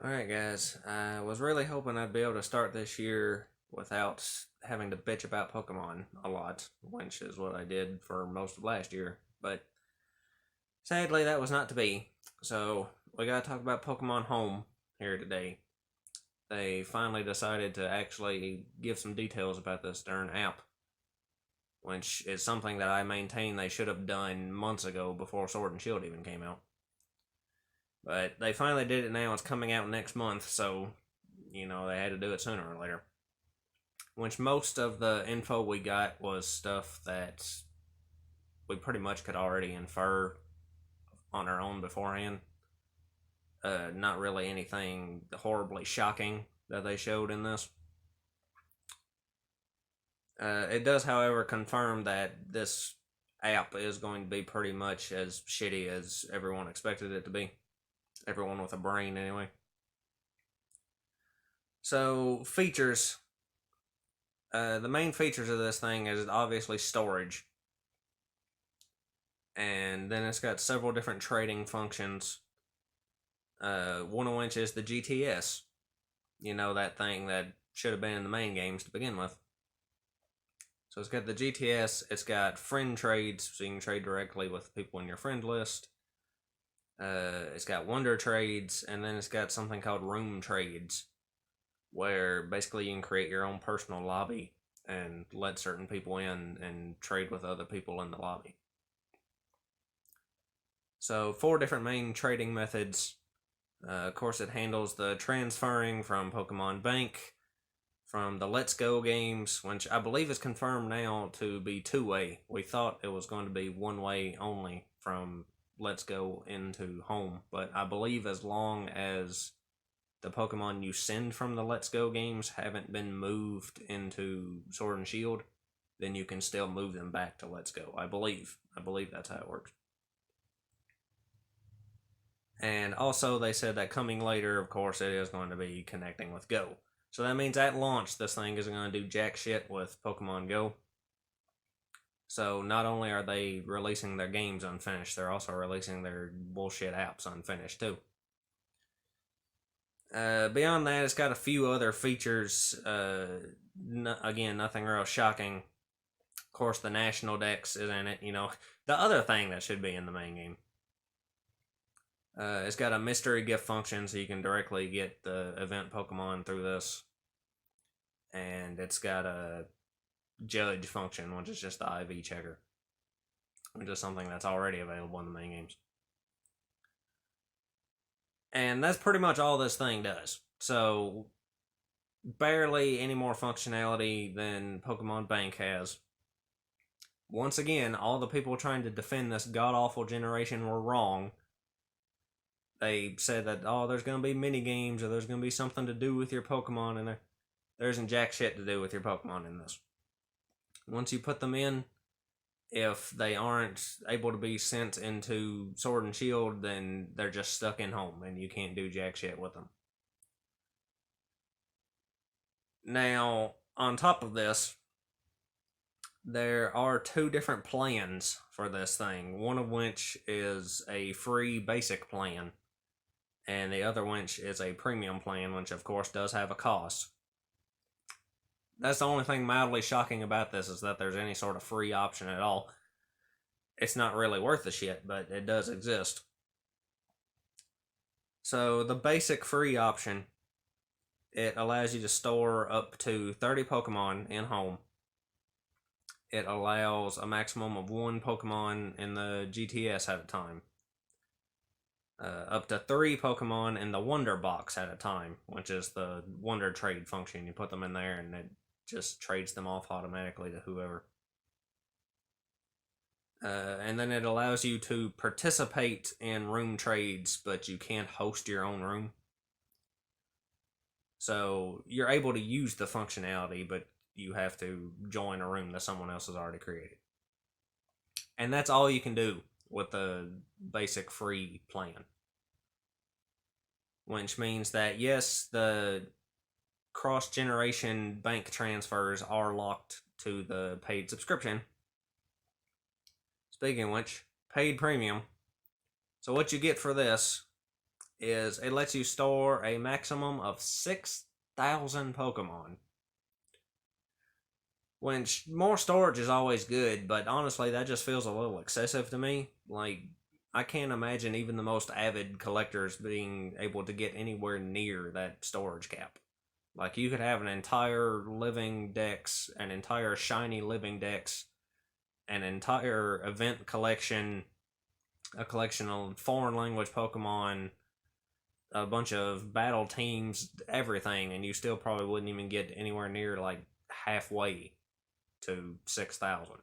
Alright, guys. I was really hoping I'd be able to start this year without having to bitch about Pokemon a lot, which is what I did for most of last year. But sadly, that was not to be. So, we gotta talk about Pokemon Home here today. They finally decided to actually give some details about this darn app, which is something that I maintain they should have done months ago before Sword and Shield even came out. But they finally did it now. It's coming out next month, so they had to do it sooner or later. Which most of the info we got was stuff that we pretty much could already infer on our own beforehand. Not really anything horribly shocking that they showed in this. It does, however, confirm that this app is going to be pretty much as shitty as everyone expected it to be. Everyone with a brain, anyway. So, features. The main features of this thing is obviously storage. And then it's got several different trading functions. One of which is the GTS. You know, that thing that should have been in the main games to begin with. So it's got the GTS, it's got friend trades, so you can trade directly with people in your friend list. It's got wonder trades, and then it's got something called room trades, where basically you can create your own personal lobby and let certain people in and trade with other people in the lobby. So 4 different main trading methods. Of course, it handles the transferring from Pokemon Bank, from the Let's Go games, which I believe is confirmed now to be 2-way. We thought it was going to be 1-way only from Let's Go into Home, but I believe as long as the Pokemon you send from the Let's Go games haven't been moved into Sword and Shield, then you can still move them back to Let's Go. I believe that's how it works. And also, they said that coming later, of course, it is going to be connecting with Go. So that means at launch, this thing isn't going to do jack shit with Pokemon Go. So not only are they releasing their games unfinished, they're also releasing their bullshit apps unfinished too. Beyond that, it's got a few other features. Again, nothing real shocking. Of course, the National Dex is in it. The other thing that should be in the main game. It's got a mystery gift function, so you can directly get the event Pokemon through this. And it's got a judge function, which is just the IV checker, which is something that's already available in the main games. And that's pretty much all this thing does. So, barely any more functionality than Pokemon Bank has. Once again, all the people trying to defend this god-awful generation were wrong. They said that, there's going to be mini games, or there's going to be something to do with your Pokemon, and there isn't jack shit to do with your Pokemon in this. Once you put them in, if they aren't able to be sent into Sword and Shield, then they're just stuck in Home, and you can't do jack shit with them. Now, on top of this, there are 2 different plans for this thing, one of which is a free basic plan, and the other which is a premium plan, which of course does have a cost. That's the only thing mildly shocking about this, is that there's any sort of free option at all. It's not really worth the shit, but it does exist. So the basic free option, it allows you to store up to 30 Pokemon in Home. It allows a maximum of 1 Pokemon in the GTS at a time. Up to 3 Pokemon in the Wonder Box at a time, which is the Wonder Trade function. You put them in there and it just trades them off automatically to whoever. And then it allows you to participate in room trades, but you can't host your own room. So you're able to use the functionality, but you have to join a room that someone else has already created. And that's all you can do with the basic free plan. Which means that, yes, the cross-generation bank transfers are locked to the paid subscription. Speaking of which, paid premium. So what you get for this is it lets you store a maximum of 6,000 Pokemon. Which, more storage is always good, but honestly, that just feels a little excessive to me. Like, I can't imagine even the most avid collectors being able to get anywhere near that storage cap. Like, you could have an entire living dex, an entire shiny living dex, an entire event collection, a collection of foreign language Pokemon, a bunch of battle teams, everything, and you still probably wouldn't even get anywhere near like halfway to 6,000.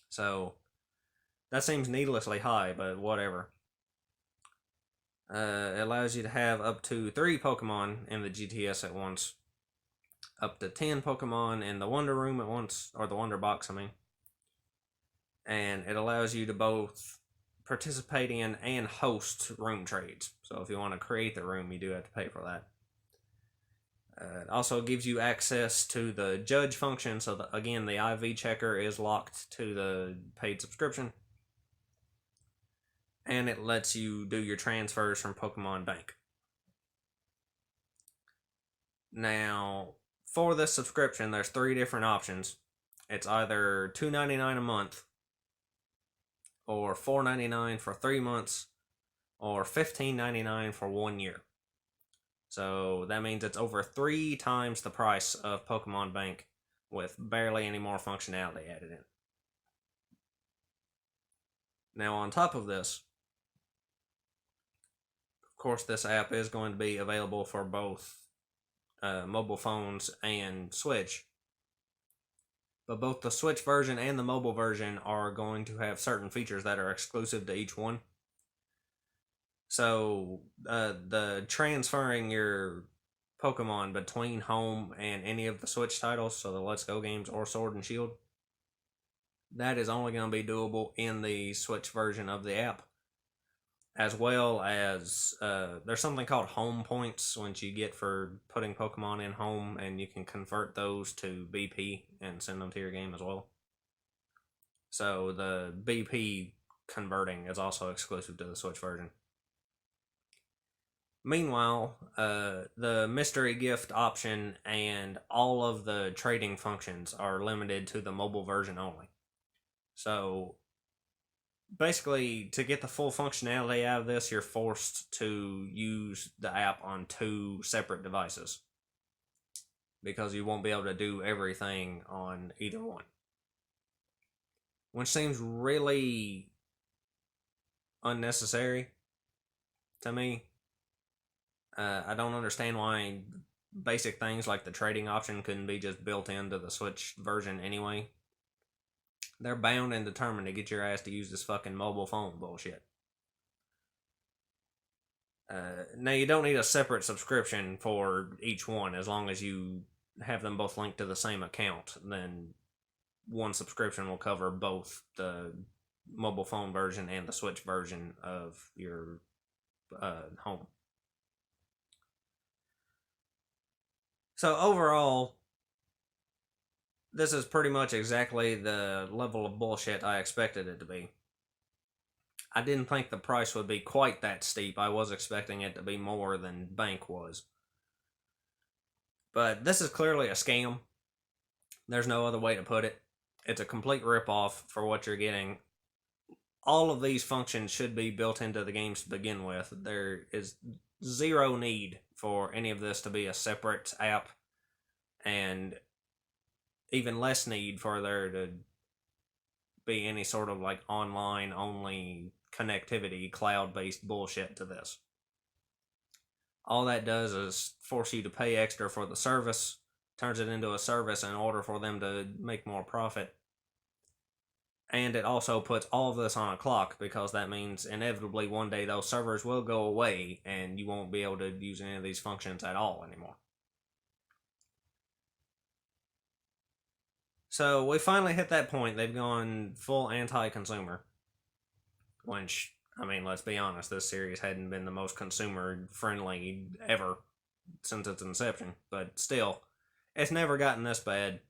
So that seems needlessly high, but whatever. It allows you to have up to 3 Pokemon in the GTS at once, up to 10 Pokemon in the Wonder Room at once, or the Wonder Box, I mean. And it allows you to both participate in and host room trades. So if you want to create the room, you do have to pay for that. It also gives you access to the judge function. So again, the IV checker is locked to the paid subscription. And it lets you do your transfers from Pokemon Bank. Now, for this subscription, there's 3 different options. It's either $2.99 a month, or $4.99 for 3 months, or $15.99 for 1 year. So that means it's over 3 times the price of Pokemon Bank with barely any more functionality added in. Now, on top of this, of course, this app is going to be available for both mobile phones and Switch. But both the Switch version and the mobile version are going to have certain features that are exclusive to each one. So, the transferring your Pokemon between home and any of the Switch titles, so the Let's Go games or Sword and Shield, that is only going to be doable in the Switch version of the app. As well as, there's something called home points, which you get for putting Pokemon in home, and you can convert those to BP and send them to your game as well. So the BP converting is also exclusive to the Switch version. Meanwhile, the mystery gift option and all of the trading functions are limited to the mobile version only. So basically, to get the full functionality out of this, you're forced to use the app on 2 separate devices, because you won't be able to do everything on either one. Which seems really unnecessary to me. I don't understand why basic things like the trading option couldn't be just built into the Switch version anyway. They're bound and determined to get your ass to use this fucking mobile phone bullshit. Now, you don't need a separate subscription for each one, as long as you have them both linked to the same account. Then one subscription will cover both the mobile phone version and the Switch version of your home. So overall, this is pretty much exactly the level of bullshit I expected it to be. I didn't think the price would be quite that steep. I was expecting it to be more than Bank was. But this is clearly a scam. There's no other way to put it. It's a complete ripoff for what you're getting. All of these functions should be built into the games to begin with. There is zero need for any of this to be a separate app, and even less need for there to be any sort of like online only connectivity, cloud-based bullshit to this. All that does is force you to pay extra for the service, turns it into a service in order for them to make more profit. And it also puts all of this on a clock, because that means inevitably one day those servers will go away and you won't be able to use any of these functions at all anymore. So we finally hit that point. They've gone full anti-consumer. Which, I mean, let's be honest, this series hadn't been the most consumer-friendly ever since its inception. But still, it's never gotten this bad.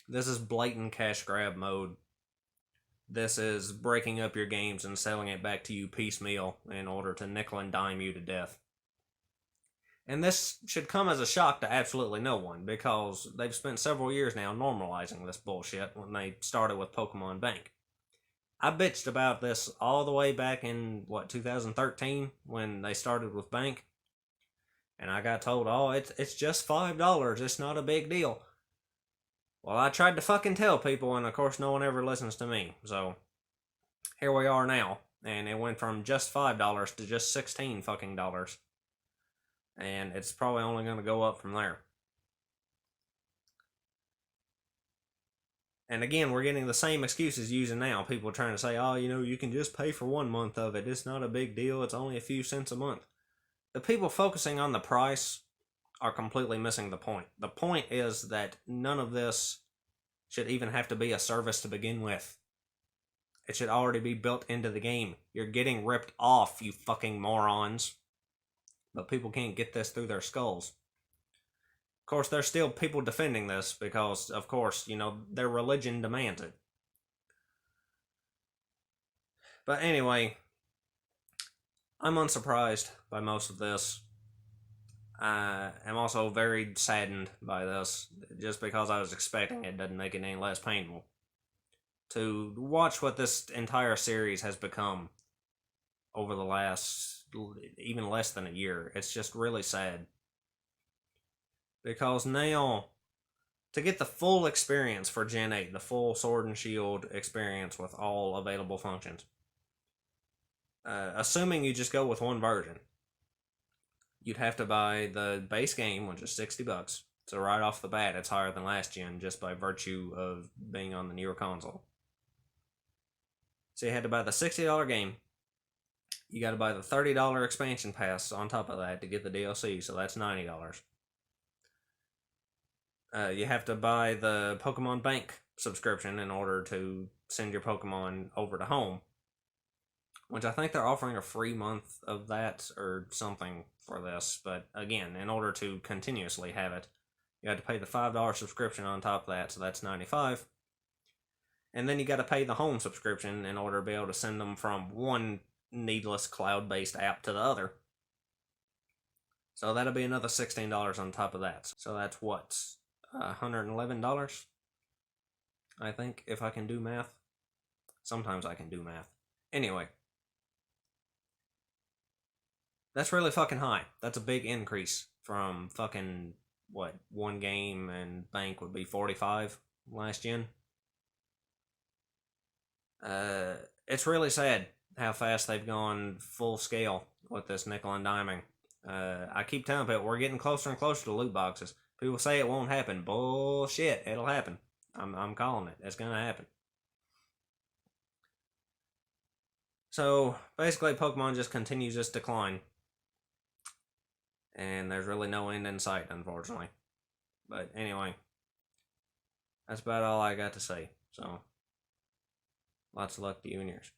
This is blatant cash grab mode. This is breaking up your games and selling it back to you piecemeal in order to nickel and dime you to death. And this should come as a shock to absolutely no one, because they've spent several years now normalizing this bullshit when they started with Pokemon Bank. I bitched about this all the way back in, 2013, when they started with Bank. And I got told, oh, it's just $5, it's not a big deal. Well, I tried to fucking tell people, and of course no one ever listens to me. So, here we are now. And it went from just $5 to just 16 fucking dollars. And it's probably only going to go up from there. And again, we're getting the same excuses using now. People are trying to say, oh, you can just pay for 1 month of it. It's not a big deal. It's only a few cents a month. The people focusing on the price are completely missing the point. The point is that none of this should even have to be a service to begin with. It should already be built into the game. You're getting ripped off, you fucking morons. But people can't get this through their skulls. Of course, there's still people defending this because, of course, their religion demands it. But anyway, I'm unsurprised by most of this. I am also very saddened by this. Just because I was expecting it doesn't make it any less painful. To watch what this entire series has become over the last even less than a year, it's just really sad. Because now, to get the full experience for Gen 8, the full Sword and Shield experience with all available functions, assuming you just go with one version, you'd have to buy the base game, which is $60. So right off the bat, it's higher than last gen just by virtue of being on the newer console. So you had to buy the $60 game. You got to buy the $30 expansion pass on top of that to get the DLC, so that's $90. You have to buy the Pokemon Bank subscription in order to send your Pokemon over to home, which I think they're offering a free month of that or something for this. But again, in order to continuously have it, you have to pay the $5 subscription on top of that, so that's $95. And then you got to pay the home subscription in order to be able to send them from one needless cloud-based app to the other. So that'll be another $16 on top of that. So that's what? $111, I think, if I can do math. Sometimes I can do math. Anyway, that's really fucking high. That's a big increase from fucking, one game and Bank would be 45 last gen. It's really sad how fast they've gone full scale with this nickel and diming. I keep telling people we're getting closer and closer to loot boxes. People say it won't happen. Bullshit. It'll happen. I'm calling it. It's gonna happen. So, basically, Pokemon just continues its decline. And there's really no end in sight, unfortunately. But anyway, that's about all I got to say. So, lots of luck to you and yours.